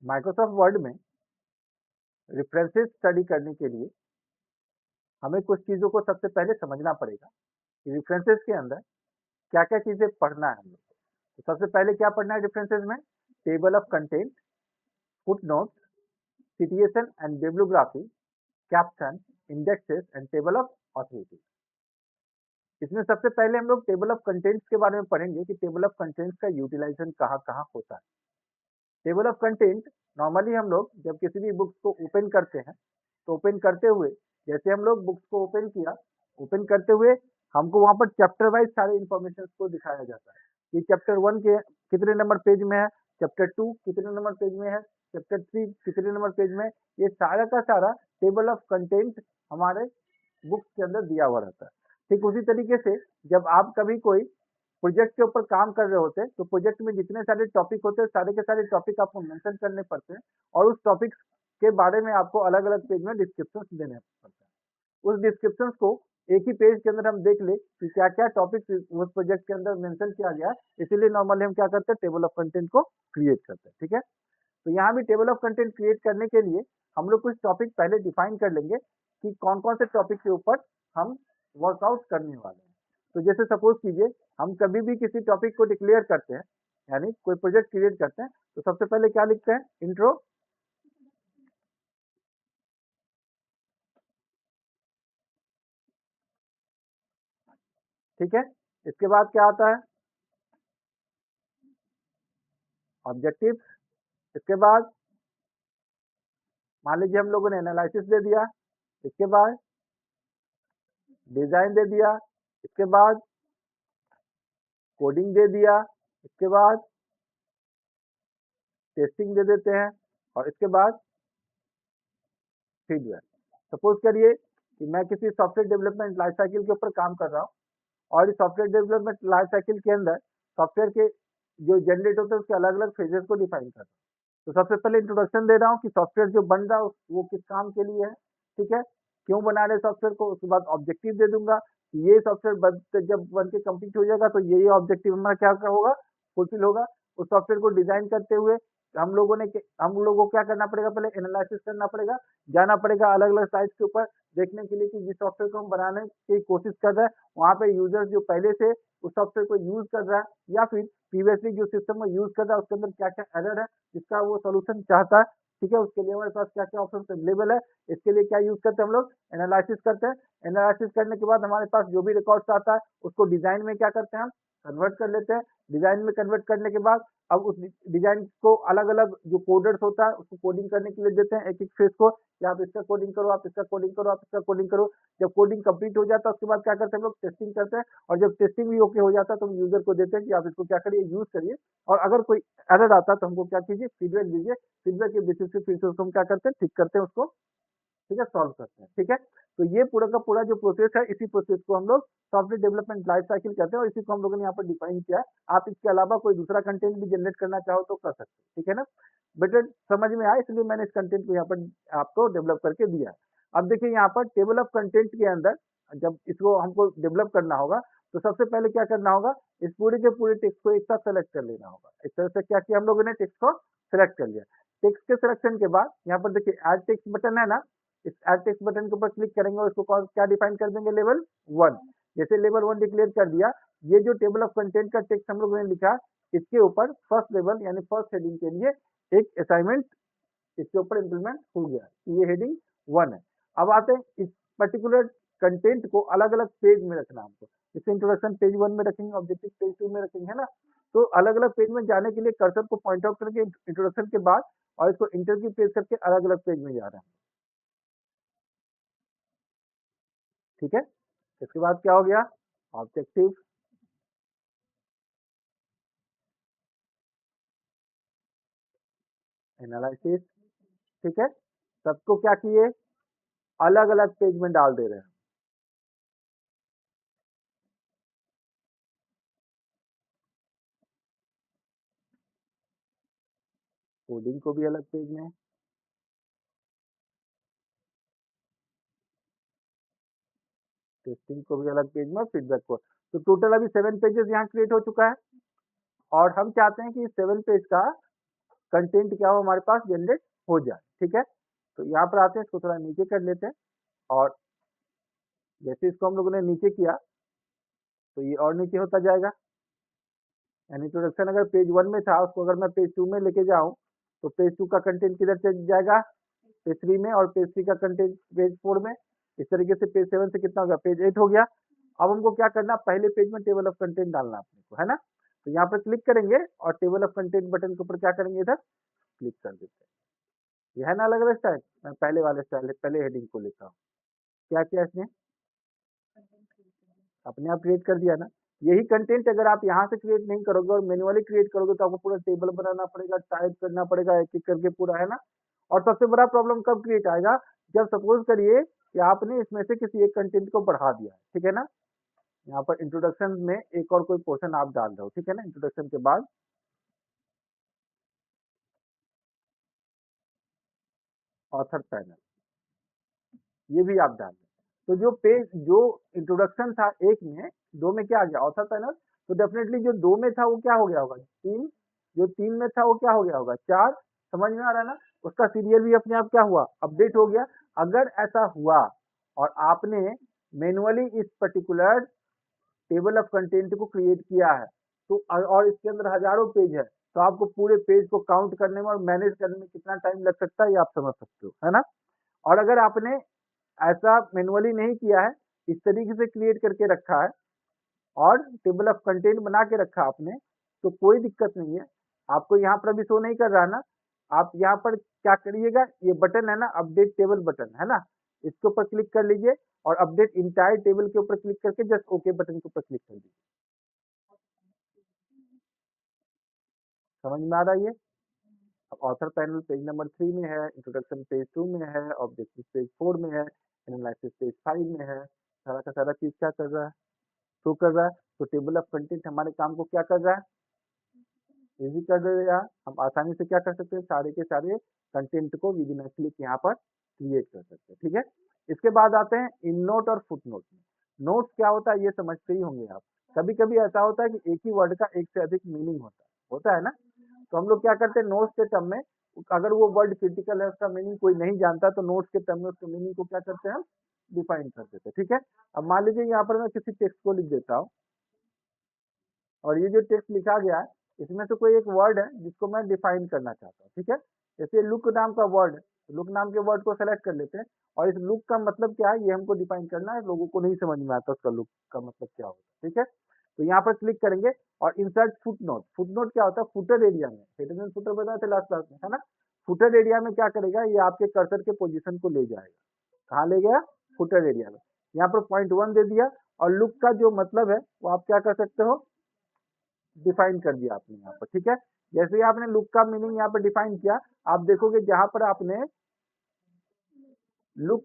Microsoft word में references study करने के लिए हमें कुछ चीज़ों को सबसे पहले समझना पड़ेगा कि रेफरेंसेस के अंदर क्या-क्या चीज़ें पढ़ना है हम लोग को। तो सबसे पहले क्या पढ़ना है रेफरेंसेस में? Table of content, footnotes, situation and bibliography, caption, indexes and table of authority. इसमें सबसे पहले हम लोग टेबल ऑफ कंटेंट्स के बारे में पढ़ेंगे कि टेबल ऑफ कंटेंट्स का यूटिलाइजेशन कहाँ-कहाँ होता है। टेबल ऑफ कंटेंट नॉर्मली हम लोग जब किसी भी बुक्स को ओपन करते हैं, तो ओपन करते हुए जैसे हम लोग बुक्स को ओपन किया, ओपन करते हुए हमको वहाँ पर चैप्टर वाइज़ सारे इन्फॉर्मेशंस को दिखाया जाता है, कि चैप्टर 1 के कितने नंबर पेज में है, चैप्टर 2 कितने नंबर पेज में है, चैप्टर 3 कितने नंबर पेज में है, ये सारा का सारा टेबल ऑफ कंटेंट हमारे बुक्स के अंदर दिया हुआ रहता है। ठीक उसी तरीके से जब आप कभी कोई प्रोजेक्ट के ऊपर काम कर रहे होते हैं, तो प्रोजेक्ट में जितने सारे टॉपिक होते हैं, सारे के सारे टॉपिक आपको मेंशन करने पड़ते हैं और उस टॉपिक्स के बारे में आपको अलग-अलग पेज में डिस्क्रिप्शंस देने पड़ते हैं। उस डिस्क्रिप्शंस को एक ही पेज के अंदर हम देख लें कि क्या-क्या टॉपिक्स उस प्रोजेक्ट के अंदर मेंशन किया गया है, इसीलिए नॉर्मली हम क्या करते हैं, टेबल ऑफ कंटेंट को क्रिएट करते हैं, ठीक है? तो यहाँ भी टेबल ऑफ कंटेंट क्रिएट करने के लिए हम लोग कुछ टॉपिक पहले डिफाइन कर लेंगे कि कौन-कौन से टॉपिक के ऊपर हम वर्कआउट करने वाले हैं। तो जैसे सपोज़ कीजिए हम कभी भी किसी टॉपिक को डिक्लेयर करते हैं, यानी कोई प्रोजेक्ट क्रिएट करते हैं, तो सबसे पहले क्या लिखते हैं? इंट्रो, ठीक है? इसके बाद क्या आता है? ऑब्जेक्टिव, इसके बाद मान लीजिए हम लोगों ने एनालिसिस दे दिया, इसके बाद डिज़ाइन दे दिया, इसके बाद कोडिंग दे दिया, इसके बाद टेस्टिंग दे देते हैं और इसके बाद फीडबैक। सपोज़ करिए कि मैं किसी सॉफ्टवेयर डेवलपमेंट लाइफ साइकिल के ऊपर काम कर रहा हूँ और इस सॉफ्टवेयर डेवलपमेंट लाइफ साइकिल के अंदर सॉफ्टवेयर के जो जनरेट होते हैं उसके अलग-अलग फेजेस को डिफाइन कर रहा हूँ। तो सबसे पहले इंट्रोडक्शन दे रहा हूँ कि सॉफ्टवेयर जो बन रहा है वो किस काम के लिए है, ठीक है? क्यों बना रहे हैं सॉफ्टवेयर को, उसके बाद ऑब्जेक्टिव दे दूँगा कि ये सॉफ्टवेयर जब बन के कंप्लीट हो जाएगा तो ये ऑब्जेक्टिव हमारा क्या होगा, फुलफिल होगा। उस सॉफ्टवेयर को डिज़ाइन करते हुए हम लोगों को क्या करना पड़ेगा, पहले एनालिसिस करना पड़ेगा, जाना पड़ेगा अलग-अलग साइट्स के ऊपर देखने के लिए कि जिस सॉफ्टवेयर को हम बनाने की कोशिश कर रहे हैं, वहाँ पे यूज़र जो पहले से उस सॉफ्टवेयर को यूज़ कर रहा है या फिर प्रीवियसली जो सिस्टम को यूज़ कर रहा है उसके अंदर क्या-क्या एरर है, जिसका वो सॉल्यूशन चाहता है, ठीक है? उसके लिए हमारे पास क्या-क्या ऑप्शंस अवेलेबल है, इसके लिए क्या यूज़ करते हैं हम लोग, एनालिसिस करते हैं। एनालिसिस करने के बाद हमारे पास जो भी रिकॉर्ड्स आता है, उसको डिज़ाइन में क्या करते हैं हम, कन्वर्ट कर लेते हैं। डिज़ाइन में कन्वर्ट करने के बाद अब उस डिज़ाइन को अलग-अलग जो कोडर्स होता है, उसको कोडिंग करने के लिए देते हैं एक-एक फेज़ को कि आप इसका कोडिंग करो, आप इसका कोडिंग करो, आप इसका कोडिंग करो। जब कोडिंग कंप्लीट हो जाता है, उसके बाद क्या करते हैं हम लोग, टेस्टिंग करते हैं और जब टेस्टिंग भी ओके हो जाता है, तो हम यूज़र को देते हैं कि आप इसको क्या करिए, यूज़ करिए और अगर कोई एरर आता है, तो हमको क्या कीजिए, फीडबैक दीजिए। फीडबैक के बेसिस पे फिर से उसको हम क्या करते हैं, ठीक करते हैं उसको, ठीक है, सॉल्व करते हैं, ठीक है? तो ये पूरा का पूरा जो प्रोसेस है, इसी प्रोसेस को हम लोग सॉफ्टवेयर डेवलपमेंट लाइफ साइकिल कहते हैं और इसी को हम लोगों ने यहाँ पर डिफाइन किया है। आप इसके अलावा कोई दूसरा कंटेंट भी जनरेट करना चाहो तो कर सकते हो, ठीक है ना? बेटर समझ में आया इसलिए मैंने इस कंटेंट को यहाँ पर आपको डेवलप करके दिया है। अब देखिए यहाँ पर टेबल ऑफ कंटेंट के अंदर जब इसको हमको डेवलप करना होगा, तो सबसे पहले क्या करना होगा, इस पूरे के पूरे टेक्स्ट को एक साथ सेलेक्ट कर लेना होगा। इस तरह से क्या किया हम लोगों ने, टेक्स्ट को सेलेक्ट कर लिया। टेक्स्ट के सिलेक्शन के बाद यहाँ पर देखिए ऐड टेक्स्ट बटन है ना, इस ऐड टेक्स्ट बटन के ऊपर क्लिक करेंगे और इसको क्या डिफाइन कर देंगे, लेवल 1। जैसे लेवल 1 डिक्लेयर कर दिया, ये जो टेबल ऑफ कंटेंट का टेक्स्ट हम लोगों ने लिखा, इसके ऊपर फर्स्ट लेवल यानी फर्स्ट हेडिंग के लिए एक असाइनमेंट इसके ऊपर इम्प्लीमेंट हो गया, ये हेडिंग 1 है। अब आते हैं इस पर्टिकुलर कंटेंट को अलग-अलग पेज में रखना हमको। जैसे इंट्रोडक्शन पेज 1 में रखेंगे, ऑब्जेक्टिव पेज 2 में रखेंगे, है ना? तो अलग-अलग पेज में जाने के लिए कर्सर को पॉइंट आउट करके इंट्रोडक्शन के बाद और इसको इंटर की पेज करके अलग-अलग पेज में जा रहा है, ठीक है? इसके बाद क्या हो गया, ऑब्जेक्टिव, एनालिसिस, ठीक है? सबको क्या किए, अलग-अलग पेज में डाल दे रहे हैं। कोडिंग को भी अलग पेज में, टेस्टिंग को भी अलग पेज में, फीडबैक को। तो टोटल अभी 7 पेजेस यहाँ क्रिएट हो चुका है और हम चाहते हैं कि इस 7 पेज का कंटेंट क्या हो हमारे पास जनरेट हो जाए। ठीक है, तो यहाँ पर आते हैं, इसको थोड़ा नीचे कर लेते हैं, और जैसे इसको हम लोगों ने नीचे किया तो ये और नीचे होता जाएगा। यानी इंट्रोडक्शन अगर पेज 1 में था, उसको अगर मैं पेज 2 में लेके जाऊँ, तो पेज 2 का कंटेंट किधर चल जाएगा, पेज 3 में, और पेज 3 का कंटेंट पेज 4 में। इस तरीके से पेज 7 से कितना हो गया, पेज 8 हो गया। अब हमको क्या करना, पहले पेज में टेबल ऑफ कंटेंट डालना अपने को, है ना। तो यहाँ पर क्लिक करेंगे और टेबल ऑफ कंटेंट बटन के ऊपर क्या करेंगे, इधर क्लिक कर देते हैं। ये है ना अलग अलग स्टाइल, मैं पहले वाले स्टाइल पहले हेडिंग को लेता हूँ। क्या किया इसने, अपने आप क्रिएट कर दिया ना। यही कंटेंट अगर आप यहाँ से क्रिएट नहीं करोगे और मैन्युअली क्रिएट करोगे तो आपको पूरा टेबल बनाना पड़ेगा, टाइप करना पड़ेगा एक एक करके पूरा, है ना। और सबसे बड़ा प्रॉब्लम कब क्रिएट आएगा, जब सपोज करिए कि आपने इसमें से किसी एक कंटेंट को बढ़ा दिया है, ठीक है ना। यहाँ पर इंट्रोडक्शन में एक और कोई पोर्शन आप डाल रहे हो, ठीक है ना, इंट्रोडक्शन के बाद ऑथर पैनल, ये भी आप डाल दें। तो जो पेज जो इंट्रोडक्शन था एक में, दो में क्या आ गया, ऑथर पैनल। तो डेफिनेटली जो दो में था वो क्या हो गया होगा, तीन। जो तीन में था वो क्या हो गया होगा, चार। समझ में आ रहा है ना, उसका सीरियल भी अपने आप क्या हुआ, अपडेट हो गया। अगर ऐसा हुआ और आपने मैनुअली इस पर्टिकुलर टेबल ऑफ कंटेंट को क्रिएट किया है, तो और इसके अंदर हजारों पेज है, तो आपको पूरे पेज को काउंट करने में और मैनेज करने में कितना टाइम लग सकता है, ये आप समझ सकते हो, है ना। और अगर आपने ऐसा मैनुअली नहीं किया है, इस तरीके से क्रिएट करके रखा है और टेबल ऑफ कंटेंट बना के रखा आपने, तो कोई दिक्कत नहीं है। आपको यहाँ पर अभी शो नहीं कर रहा ना, आप यहाँ पर क्या करिएगा, ये बटन है ना, अपडेट टेबल बटन है ना, इसके ऊपर क्लिक कर लीजिए और अपडेट इंटायर टेबल के ऊपर क्लिक करके जस्ट ओके बटन के ऊपर क्लिक कर दीजिए। समझ में आ रहा है ये। अब ऑथर पैनल पेज नंबर 3 में है, इंट्रोडक्शन पेज 2 में है, ऑब्जेक्टिव पेज 4 में है, एनालिसिस पेज 5 में है। सारा का सारा चीज क्या कर रहा है, शो कर रहा है। तो टेबल ऑफ कंटेंट हमारे काम को क्या कर रहा है, इजी कर देगा। हम आसानी से क्या कर सकते हैं, सारे के सारे कंटेंट को विद इन अ क्लिक यहाँ पर क्रिएट कर सकते हैं। ठीक है, इसके बाद आते हैं इन नोट और फुट नोट में। नोट्स क्या होता है ये समझते ही होंगे आप। कभी कभी ऐसा होता है कि एक ही वर्ड का एक से अधिक मीनिंग होता है ना। तो हम लोग क्या करते हैं, नोट्स के टर्म में अगर वो वर्ड क्रिटिकल है, उसका मीनिंग कोई नहीं जानता, तो नोट्स के टर्म में उसके मीनिंग को क्या करते हैं, हम डिफाइन कर देते हैं। ठीक है, अब मान लीजिए यहाँ पर मैं किसी टेक्स्ट को लिख देता हूँ, और ये जो टेक्स्ट लिखा गया है इसमें से कोई एक वर्ड है जिसको मैं डिफाइन करना चाहता हूँ। ठीक है, जैसे लुक नाम का वर्ड है, लुक नाम के वर्ड को सेलेक्ट कर लेते हैं, और इस लुक का मतलब क्या है ये हमको डिफाइन करना है। लोगों को नहीं समझ में आता उसका लुक का मतलब क्या होता है। ठीक है, तो यहाँ पर क्लिक करेंगे और insert foot note. Foot note क्या होता है, फुटर एरिया में, हेडर एंड फुटर बताए थे लास्ट क्लास में, है ना। फुटर एरिया में क्या करेगा, ये आपके कर्सर के पोजीशन को ले जाएगा। कहाँ ले गया, फुटर एरिया में। यहाँ पर .1 दे दिया, और लुक का जो मतलब है वो आप क्या कर सकते हो, डिफाइन कर दिया आपने यहाँ पर। ठीक है, जैसे ही आपने लुक का मीनिंग यहाँ पर डिफाइन किया, आप देखोगे जहां पर आपने लुक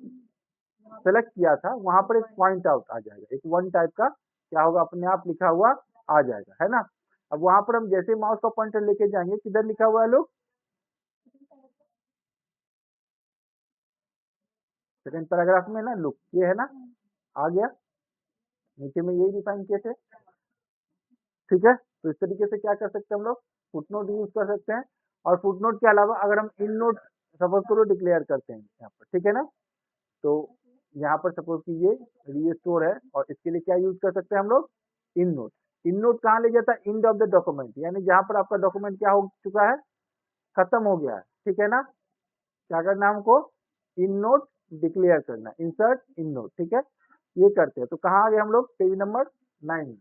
सेलेक्ट किया था वहां पर एक पॉइंट आउट आ जाएगा, एक वन टाइप का क्या होगा, अपने आप लिखा हुआ आ जाएगा, है ना। अब वहां पर हम जैसे माउस का पॉइंटर लेके जाएंगे, किधर लिखा हुआ है लुक, सेकंड पैराग्राफ में ना लुक, ये है ना, आ गया। नीचे में यही डिफाइन किए थे। ठीक है, तो इस तरीके से क्या कर सकते हैं हम लोग, फुटनोट यूज कर सकते हैं। और फुटनोट के अलावा अगर हम इन नोट सपोज करो डिक्लेयर करते हैं यहाँ पर, ठीक है ना, तो यहाँ पर सपोज कीजिए रीस्टोर है, और इसके लिए क्या यूज कर सकते हैं हम लोग, इन नोट। इन नोट कहाँ ले जाता है, इंड ऑफ द डॉक्यूमेंट, यानी जहाँ पर आपका डॉक्यूमेंट क्या हो चुका है, खत्म हो गया है। ठीक है ना, क्या करना है हमको, इन नोट डिक्लेयर करना, इंसर्ट इन नोट। ठीक है, ये करते हैं। तो कहाँ आ गए हम लोग, पेज नंबर 9,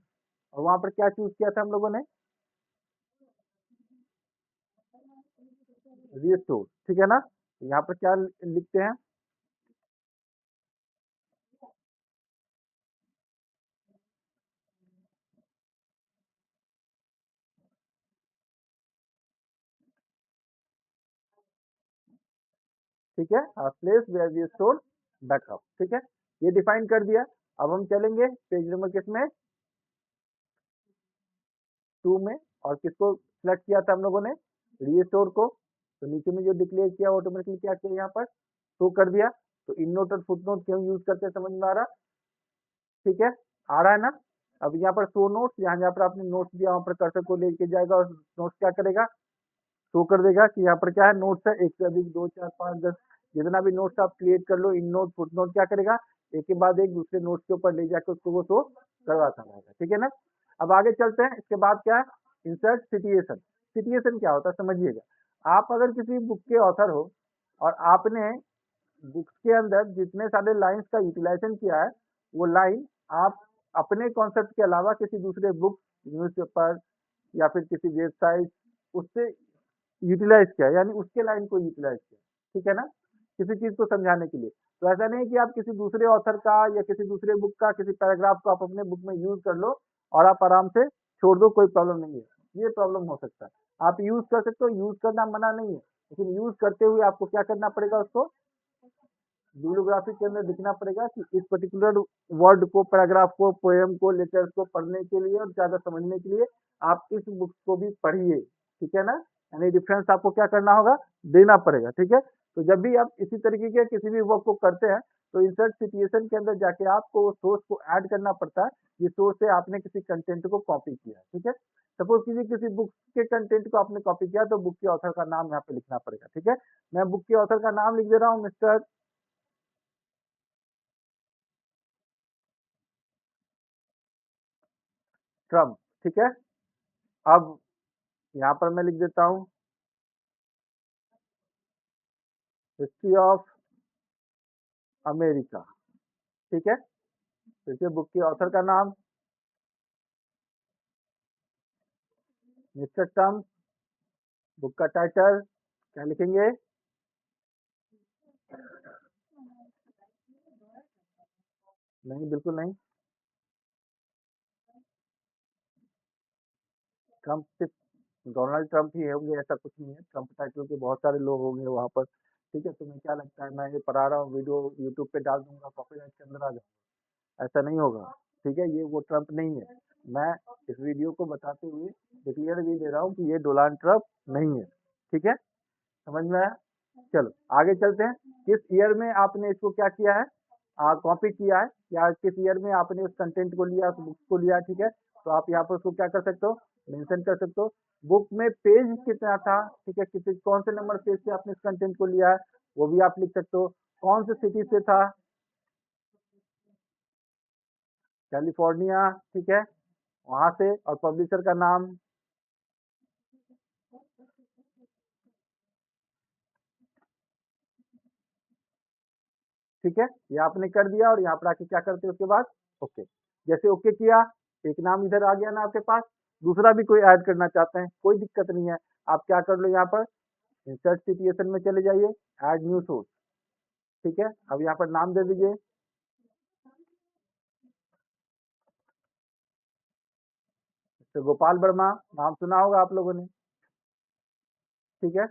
और वहां पर क्या चूज किया था हम लोगों ने, रीस्टोर। ठीक है ना, यहाँ पर क्या लिखते हैं, ठीक है, place where we store backup. ठीक है, ये डिफाइन कर दिया। अब हम चलेंगे पेज नंबर किसमें, 2 में, और किसको सिलेक्ट किया था हम लोगों ने, रीस्टोर को। तो नीचे में जो डिक्लेयर किया ऑटोमेटिकली क्या किया, यहाँ पर शो कर दिया। तो इन नोट और फुट नोट क्यों यूज करते हैं, समझ में आ रहा, ठीक है, आ रहा है ना। अब यहाँ पर शो नोट्स, यहाँ जहाँ पर आपने नोट्स दिया वहां पर कर्सर को लेके जाएगा और नोट्स क्या करेगा, शो कर देगा कि यहाँ पर क्या है, नोट्स है, एक से अधिक, 2, 4, 5, 10, जितना भी नोट्स आप क्रिएट कर लो, इन नोट फुट नोट क्या करेगा, एक के बाद एक दूसरे नोट्स के ऊपर ले जाकर उसको वो शो करवाता रहेगा। ठीक है ना। अब आगे चलते हैं, इसके बाद क्या है, इंसर्ट सिचुएशन। सिचुएशन क्या होता है समझिएगा। आप अगर किसी बुक के ऑथर हो और आपने बुक्स के अंदर जितने सारे लाइंस का यूटिलाइजेशन किया है, वो लाइन आप अपने कॉन्सेप्ट के अलावा किसी दूसरे बुक, न्यूज़पेपर या फिर किसी वेबसाइट उससे यूटिलाइज किया, यानी उसके लाइन को यूटिलाइज किया। ठीक है ना, किसी चीज को समझाने के लिए। तो ऐसा नहीं है कि आप किसी दूसरे ऑथर का या किसी दूसरे बुक का किसी पैराग्राफ को आप अपने बुक में यूज कर लो और आप आराम से छोड़ दो, कोई प्रॉब्लम नहीं है। ये प्रॉब्लम हो सकता है। आप यूज कर सकते हो, यूज करना मना नहीं है, लेकिन यूज करते हुए आपको क्या करना पड़ेगा, उसको बिब्लियोग्राफी के अंदर लिखना पड़ेगा कि इस पर्टिकुलर वर्ड को, पैराग्राफ को, पोएम को, लेटर्स को पढ़ने के लिए और ज़्यादा समझने के लिए आप इस बुक को भी पढ़िए। ठीक है ना, यानी डिफरेंस आपको क्या करना होगा, देना पड़ेगा। ठीक है, तो जब भी आप इसी तरीके के किसी भी वर्क को करते हैं तो इंसर्ट सिचुएशन के अंदर जाके आपको वो सोर्स को ऐड करना पड़ता है। ये सोर्स से आपने किसी कंटेंट को कॉपी किया। ठीक है, सपोज किसी बुक के कंटेंट को आपने कॉपी किया तो बुक के ऑथर का नाम यहाँ पे लिखना पड़ेगा। ठीक है, मैं बुक के ऑथर का नाम लिख दे रहा हूँ, मिस्टर ट्रम्प। ठीक है, अब यहाँ पर मैं लिख देता हूँ हिस्ट्री ऑफ अमेरिका। ठीक है, फिर से बुक के ऑथर का नाम मिस्टर ट्रम्प, बुक का टाइटल क्या लिखेंगे, नहीं बिल्कुल नहीं, ट्रम्प सिर्फ डोनाल्ड ट्रम्प ही होंगे ऐसा कुछ नहीं है, ट्रम्प टाइटल के बहुत सारे लोग होंगे वहाँ पर। ठीक है, तुम्हें क्या लगता है मैं ये पढ़ा रहा हूँ, वीडियो यूट्यूब पे डाल दूंगा, कॉपीराइट के अंदर आ जाए, ऐसा नहीं होगा। ठीक है, ये वो ट्रम्प नहीं है। मैं इस वीडियो को बताते हुए डिक्लेयर भी दे रहा हूँ कि ये डोनाल्ड ट्रम्प नहीं है। ठीक है, समझ में आया। चलो आगे चलते हैं, किस ईयर में आपने इसको क्या किया है, कॉपी किया है, या किस ईयर में आपने उस कंटेंट को लिया, उस बुक को लिया। ठीक है, तो आप यहाँ पर उसको क्या कर सकते हो, मेंशन कर सकते हो। बुक में पेज कितना था, ठीक है, कितने कौन से नंबर पेज से आपने इस कंटेंट को लिया है, वो भी आप लिख सकते हो। कौन से सिटी से था, कैलिफोर्निया। ठीक है, वहां से, और पब्लिशर का नाम। ठीक है, ये आपने कर दिया और यहाँ पर आके क्या करते हैं उसके बाद, ओके। जैसे ओके किया, एक नाम इधर आ गया ना आपके पास, दूसरा भी कोई ऐड करना चाहते हैं, कोई दिक्कत नहीं है। आप क्या कर लो, यहाँ पर इंसर्ट सिचुएशन में चले जाइए, ऐड न्यू सोर्स। ठीक है, अब यहाँ पर नाम दे दीजिए, तो गोपाल वर्मा, नाम सुना होगा आप लोगों ने। ठीक है,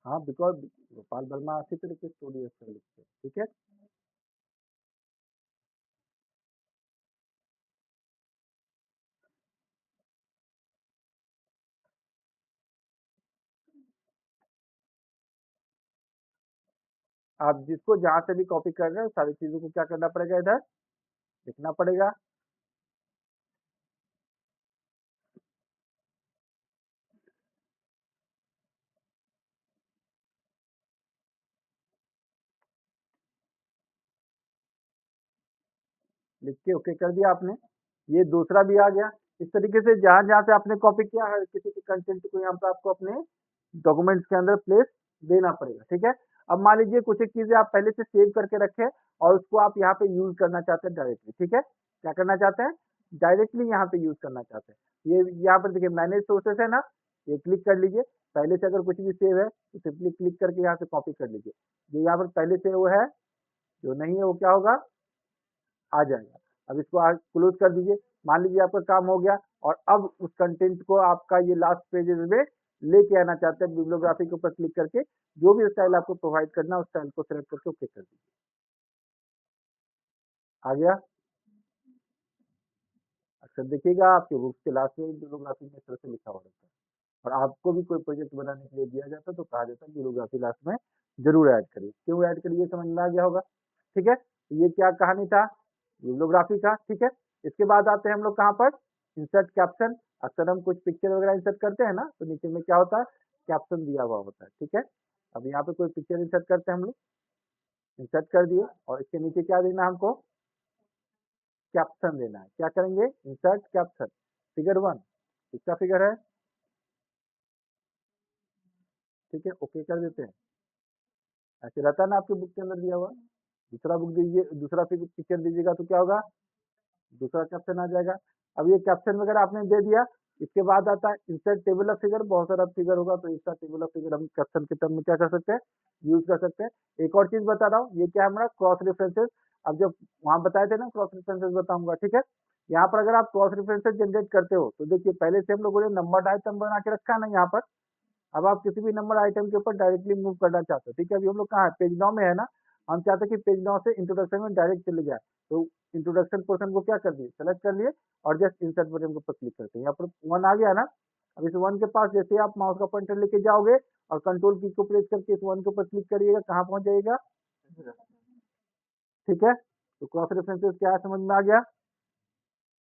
हाँ, बिकॉज गोपाल वर्मा अच्छी तरीके से स्टोरी लिखते हैं। ठीक है, आप जिसको जहाँ से भी कॉपी कर रहे हैं सारी चीजों को क्या करना पड़ेगा, इधर लिखना पड़ेगा। लिख के ओके कर दिया आपने, ये दूसरा भी आ गया। इस तरीके से जहाँ जहाँ से आपने कॉपी किया है किसी के कंटेंट को, यहाँ पर आपको अपने डॉक्यूमेंट्स के अंदर प्लेस देना पड़ेगा। ठीक है, अब मान लीजिए कुछ एक चीजें आप पहले से सेव करके रखे और उसको आप यहाँ पे यूज करना चाहते हैं डायरेक्टली। ठीक है, क्या करना चाहते हैं, डायरेक्टली यहाँ पे यूज करना चाहते हैं। ये यहाँ पर देखिए मैनेज सोर्सेस है ना, ये क्लिक कर लीजिए। पहले से अगर कुछ भी सेव है तो सिंपली क्लिक करके यहाँ से कॉपी कर लीजिए। जो यहाँ पर पहले से वो है, जो नहीं है वो क्या होगा, आ जाएगा। अब इसको आज क्लोज कर दीजिए। मान लीजिए आपका काम हो गया और अब उस कंटेंट को आपका ये लास्ट पेजेस में लेके आना चाहते हैं, बिब्लियोग्राफी के ऊपर क्लिक करके जो भी स्टाइल आपको प्रोवाइड करना है उस स्टाइल को सेलेक्ट करके ओके कर दीजिए। आ गया। अक्सर देखिएगा आपके बुक्स के लास्ट में बिब्लियोग्राफी में इस तरह से लिखा हुआ रहता है। और आपको भी कोई प्रोजेक्ट बनाने के लिए दिया जाता है तो कहा जाता है बिब्लियोग्राफी लास्ट में जरूर ऐड करिए। क्यों ऐड करिए समझ में आ गया होगा। ठीक है, तो ये क्या कहानी था, बिब्लियोग्राफी का। ठीक है, इसके बाद आते हैं हम लोग कहाँ पर, इंसर्ट कैप्शन। अक्सर हम कुछ पिक्चर वगैरह इंसर्ट करते हैं ना, तो नीचे में क्या होता है, कैप्शन दिया हुआ होता है। ठीक है, अब यहाँ पे कोई पिक्चर इंसर्ट करते हैं हम लोग, इंसर्ट कर दिए और इसके नीचे क्या देना है हमको, कैप्शन देना है। क्या करेंगे, इंसर्ट कैप्शन। फिगर 1 इसका फिगर है। ठीक है, ओके कर देते हैं। ऐसे रहता है ना आपके बुक के अंदर दिया हुआ। दूसरा बुक दीजिए, दूसरा पिक्चर दीजिएगा तो क्या होगा, दूसरा कैप्शन आ जाएगा। अब ये कैप्शन वगैरह आपने दे दिया, इसके बाद आता है इंसर्ट टेबल ऑफ फिगर। बहुत सारा फिगर होगा तो इसका टेबल ऑफ फिगर हम कैप्शन के टर्म में क्या कर सकते हैं, यूज कर सकते हैं। एक और चीज बता रहा हूँ, ये क्या है हमारा क्रॉस रेफरेंसेस। अब जब वहां बताए थे ना क्रॉस रेफरेंसेस बताऊंगा। ठीक है, यहाँ पर अगर आप क्रॉस रेफरेंसेस जनरेट करते हो तो देखिए पहले से हम लोगों ने नंबर आइटम बना के रखा है ना यहाँ पर। अब आप किसी भी नंबर आइटम के ऊपर डायरेक्टली मूव करना चाहते हो। ठीक है, अभी हम लोग कहाँ है, पेज 9 में है ना। हम चाहते हैं कि पेज 9 से इंट्रोडक्शन में डायरेक्ट चले जाए। तो इंट्रोडक्शन पोर्शन को क्या कर दिए, सेलेक्ट कर लिए और जस्ट इंसर्ट बटन के ऊपर क्लिक करते हैं। यहाँ पर 1 आ गया ना। अब इस 1 के पास जैसे आप माउस का पॉइंटर लेके जाओगे और कंट्रोल की को प्रेस करके इस 1 के ऊपर क्लिक करिएगा, कहाँ पहुंच जाएगा। ठीक है, तो क्रॉस रेफरेंसेस क्या है समझ में आ गया।